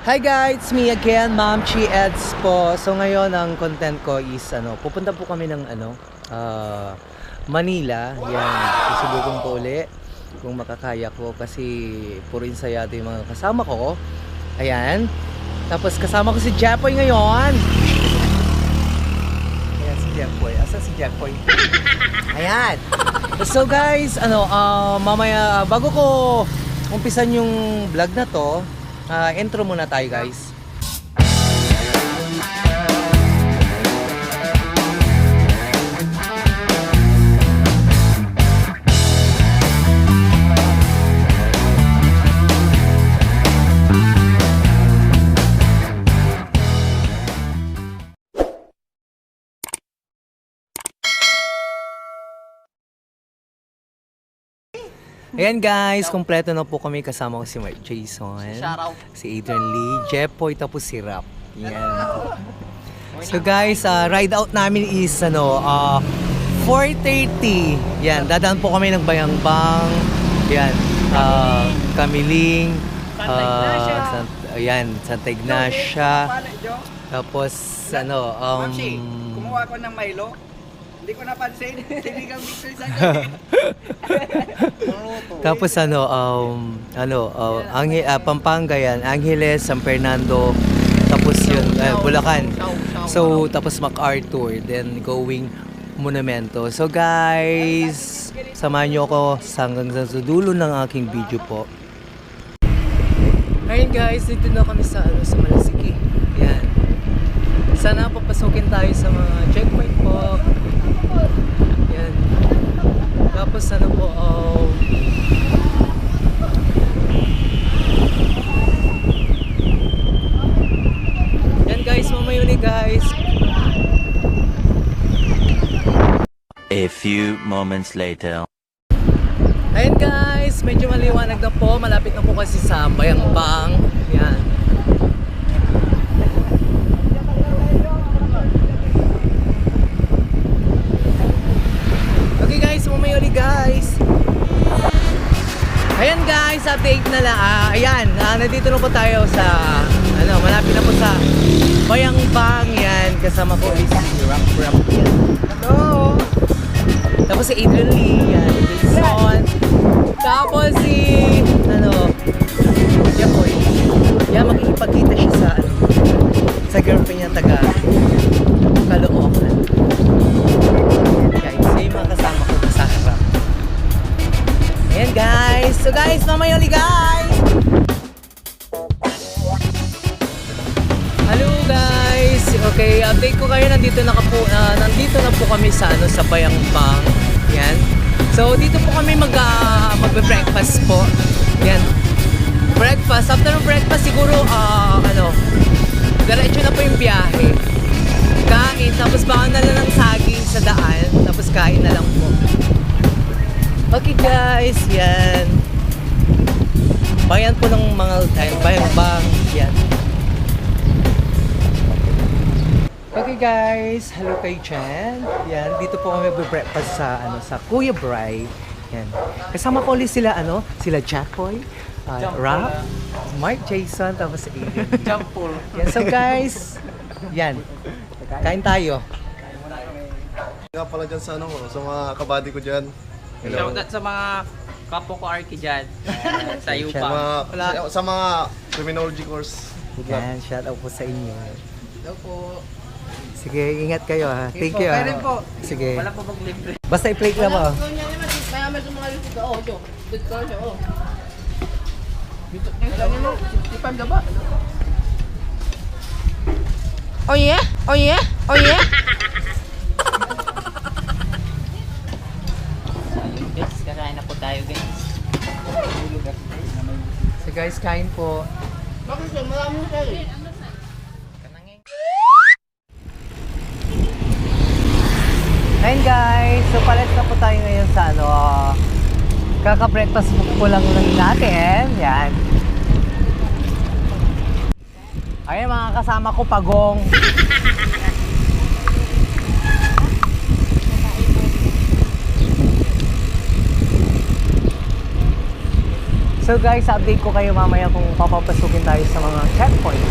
Hi guys, it's me again, Mamshie Eds po. So ngayon ang content ko is pupunta po kami ng Manila. Yan, susubukan ko uli kung makakaya ko kasi puro ensayado yung mga kasama ko. Ayan. Tapos kasama ko si Japoy ngayon. Ayan si Japoy. Asa si Japoy? Ayan. So guys, mamaya bago ko umpisan yung vlog na to, intro muna tayo guys. Ayan guys, kompleto na po kami, kasama ko si Mark Jason, si Adrian Lee, Jepoy, tapos si Rap. Yan. So guys, ride out namin is 4:30. Yan, dadaan po kami ng Bayangbang. Yan, Kamiling, Santa Ignacia. Tapos Mamshie, kumuha ko ng Milo. Hindi ko napansin. Sinigang victory sa akin. Tapos Pampanga yan, Angeles, San Fernando, tapos yun, Bulacan. So, tapos MacArthur, then going Monumento. So guys, samahan nyo ako hanggang sa dulo ng aking video po. Ayun guys, dito na kami sa Malasiki. Yan. Sana papasukin tayo sa mga checkpoint po. Yan. Tapos yan guys, mamayuni guys. A few moments later. Ayun guys, medyo maliwanag na po. Malapit na po kasi sa Bayangbang. Yan. Okay guys, mamayuni guys. Ayan guys, update na lang. Ayan, nandito na po tayo sa malapit na po sa Bayangbang. Yan, kasama ko is si Rap. Yan. Hello. Tapos si Adrian Lee, yan, Jason. Tapos si Japoy. Yan, makikipagkita siya sa girlfriend niya taga Caloocan. Guys, yung mga kasama ko sa harap. Ayan guys. So guys, mamayoli guys. Hello guys. Okay, update ko kayo. Nandito na po kami sa sa Bayangbang. Yan. So dito po kami magbe-breakfast po. Yan. Breakfast. After ng breakfast siguro diretso na po yung biyahe. Kain, tapos baka na lang ng saging sa daan, tapos kain na lang po. Okay guys, yan. Bayan po ng mga Bayangbang, yan. Okay guys, hello kay Chen. Yan, dito po kami mag-breakfast sa Kuya Bray. Yan. Kasama ko ulit sila sila Japoy, Rap, Mark Jason, tapos si Adrian. Jampol. Yan, so guys, yan. Kain tayo. Nga pala dyan sa sa mga kabady ko dyan. Hello. Shoutout sa mga kapo ko Arky dyan. Sa Yupa. Sa mga criminology course. Good luck. Yan, shout out po sa inyo. Hello po. Sige, ingat kayo ha. Thank you ha. Kaya po. Sige. Wala po mag-libre. Basta i-plate lang mo. Kaya may sumagali dito. Dito siya. Dito niyo 65 na ba? Oh yeah? Oh yeah? Oh yeah? Guys, kakain na po tayo guys. So guys, kain po. Bakit siya? Marami na tayo. Ayun guys, so palit na po tayo ngayon sa kaka-breakfast po lang natin. Yan. Ayun mga kasama ko, Pagong. So guys, update ko kayo mamaya kung papapasukin tayo sa mga checkpoint.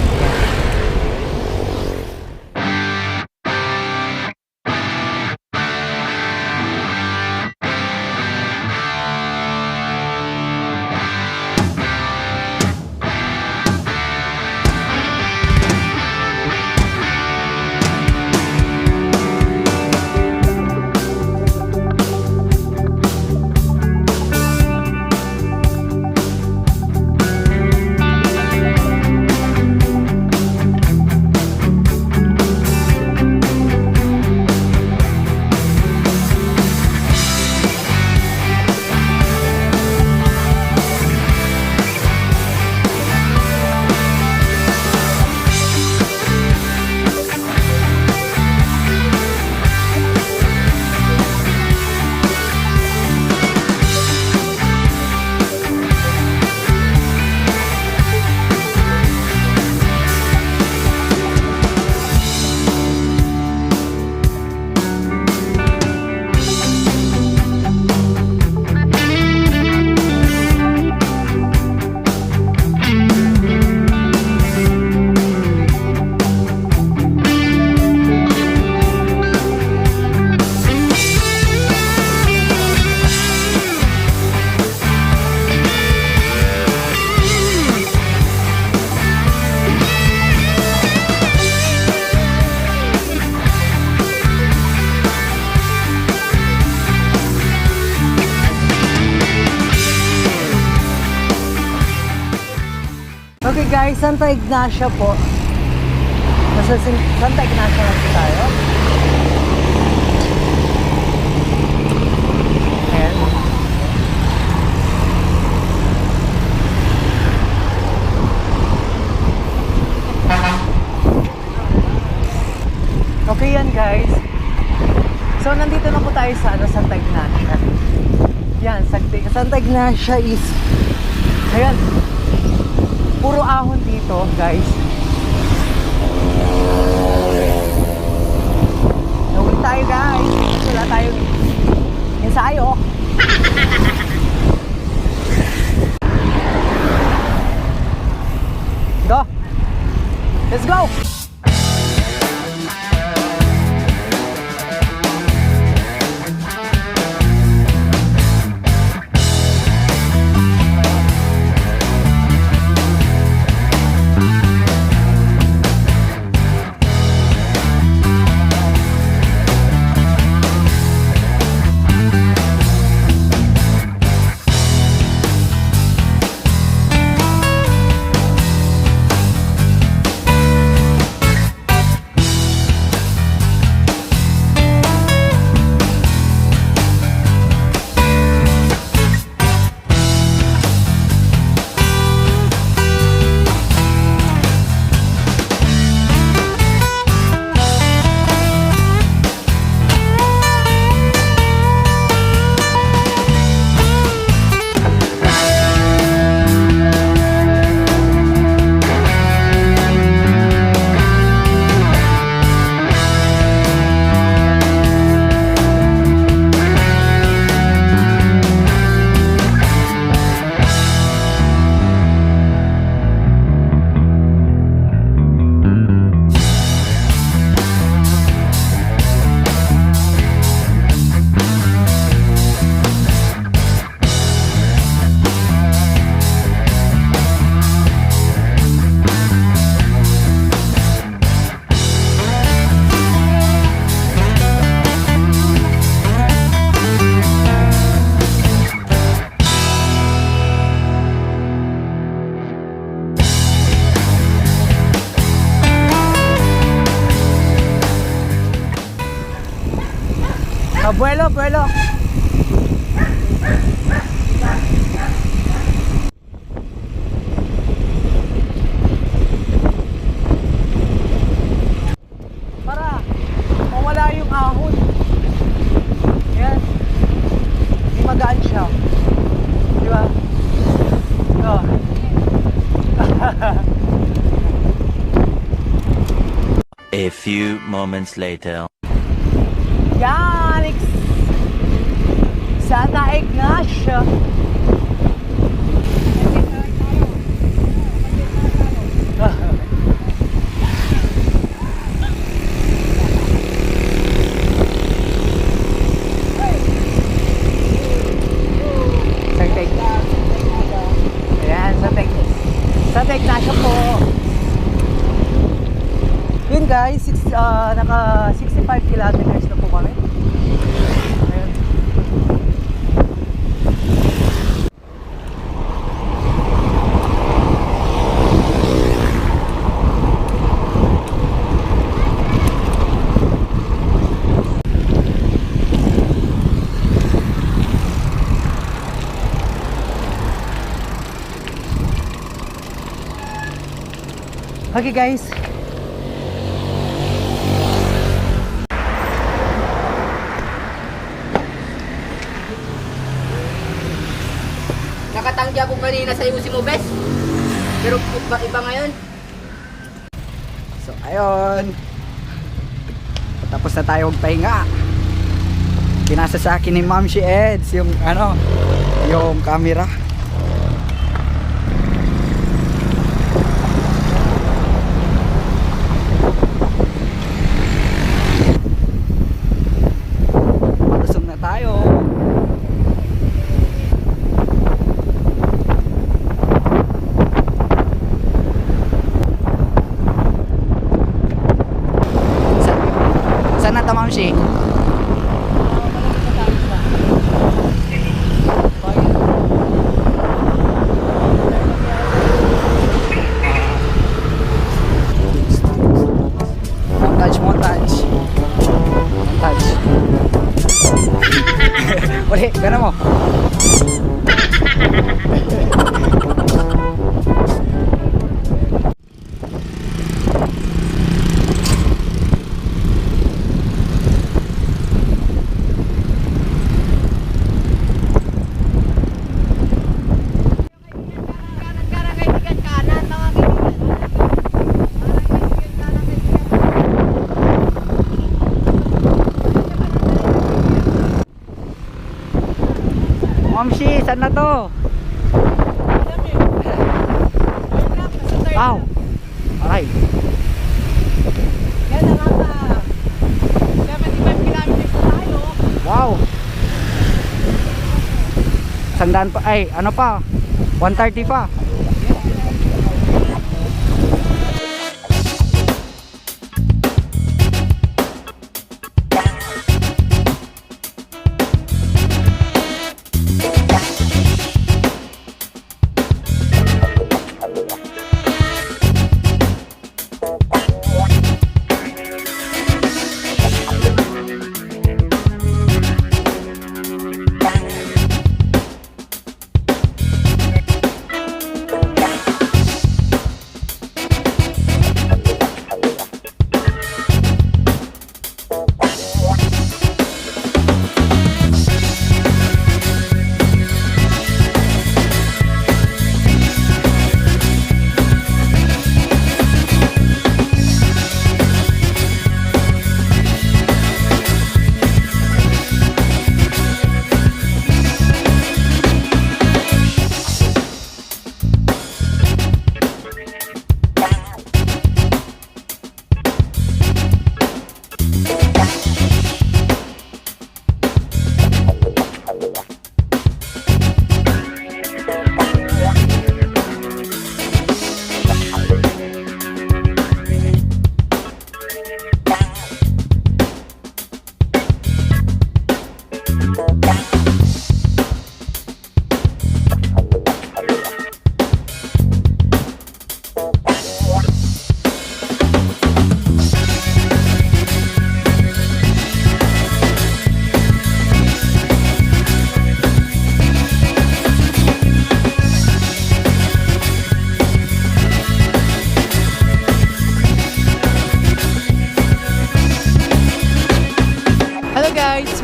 Okay guys, Santa Ignacia po. Nasa Santa Ignacia na po tayo. Ayan. Okay yan guys. So nandito na po tayo sa Santa Ignacia. Yan, Santa Ignacia is, ayan, puro ahon dito guys. Nawin tayo guys. Wala tayong ensayo. Go. Let's go. Abuelo, abuelo. Para mawala yung ahon. Yan. Hindi magaan siya. Di ba? Oh. A few moments later. Yan, Santa Ignacia. Santa Ignacio po. Yun guys, naka 65 kilometers na po kami. Ayun. Okay guys. Nakatanggi ako kanina sa usi mo, bes. Pero iba ngayon. So, ayun. Tapos na tayo magpahinga. Pinasa sa akin ni Mamshie Eds yung yung camera. Malusog na tayo. Saan na ta, Mamshie? Montage. Uli, gana mo. Mamshie, saan na to? Aw! Aray! Yan, nakaka 75 kilometers na tayo. Wow! Sandaan pa, ay ano pa? 130 pa.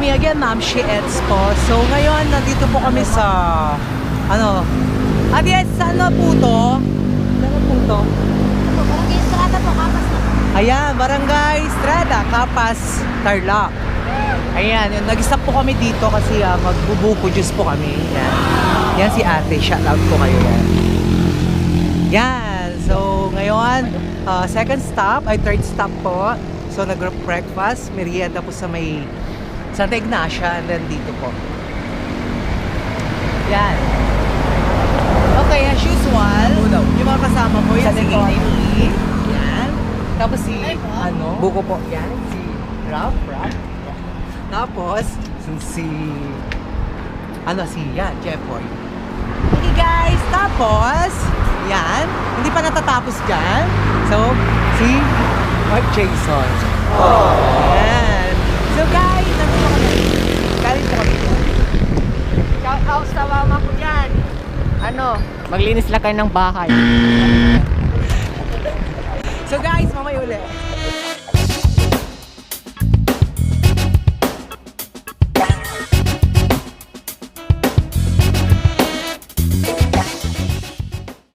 Me again, Mamshie Eds po. So ngayon, nandito po kami sa Ate Eds, saan na po to? Saan na po to? Barangay Estrada po, Kapas na. Ayan, Barangay Estrada, Kapas, Tarlac. Ayan, yun, nag-stop po kami dito kasi magbubuko juice po kami. Yan. Yan si ate, shout out po kayo yan. Yan, so ngayon, second stop, ay third stop po. So nag-group breakfast, merienda po sa may Santa Ignacio, and then dito po. Yan. Okay, as usual, yung mga kasama Nini. Yan. Tapos si, ano? Buko po. Yan, si Rap. Tapos, si, ano, si, yan, Jeffoy. Okay guys, tapos, yan, hindi pa natatapos dyan. So, si Mark Jason. Yan. So guys, nandito kami. Galing po kami. Shout out sa mama ko dyan. Ano, maglinis lang kayo ng bahay. So guys, mamaya ulit.